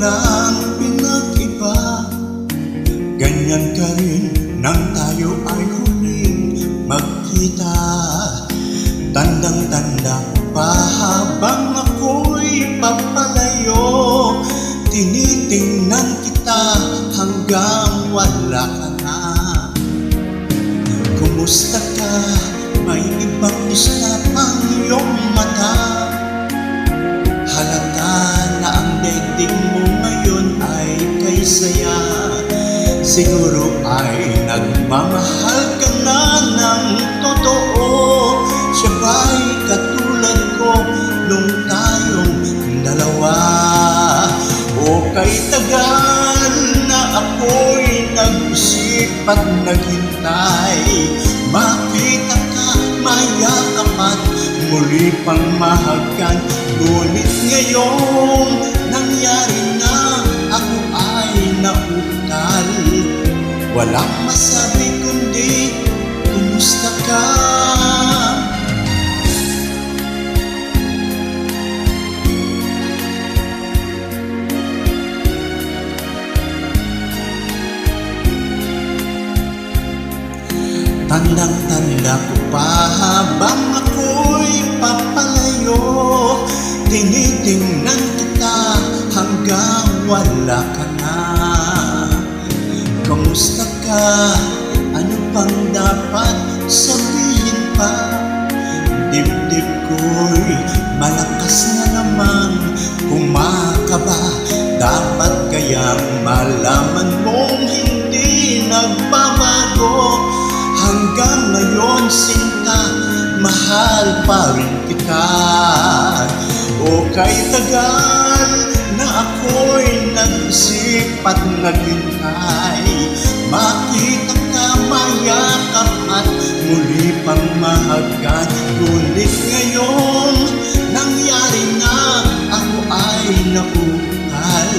walang pinag-iba. Ganyan ka rin nang tayo ay huling magkita. Tandang-tanda pa habang ako'y papalayo, tinitingnan kita hanggang wala ka na. Kumusta ka? May ibang isla pang iyong mata. Halata na ang dating mo ngayon ay kay saya. Siguro ay nagmamahal ka na ng totoo. Siya ba'y katulad ko nung tayong dalawa? O kay tagal na ako'y nag-isip at naghintay, makita ka, mayakap at muli pang mahagan. Ngunit ngayong nangyari na, ako ay nautal. Walang masabi kundi, kumusta ka? Tandang-tanda ko pa habang ako'y papalayo, tinitingnan kita hanggang wala ka na. Kamusta ka? Ano pang dapat sabihin pa? Dibdib ko'y malakas na naman kumakaba. Dapat kayang malaman mong hindi nagbabago. Hanggang ngayon sinta, mahal pa rin kita. O kay tagal na ako'y nag-isip at naghintay, makita ka, mayakap at muli pang mahagan. Ngunit ngayong nangyari na, ako ay nautal.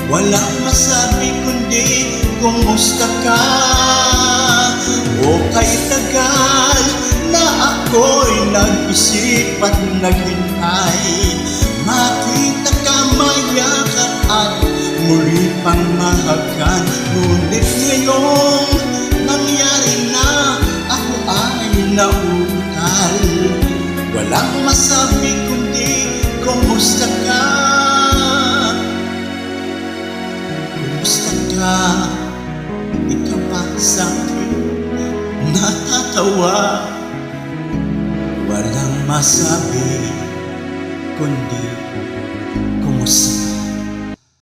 Walang masabi kundi, kumusta ka? O kay tagal na ako'y nag-isip at naghintay, makita ka, mayakap at muli pang mahagan. Ngunit ngayong nangyari na, ako ay nautal. Walang masabi kundi, kumusta ka? Kumusta ka? Di ka ba sa akin natatawa? Walang masabi kundi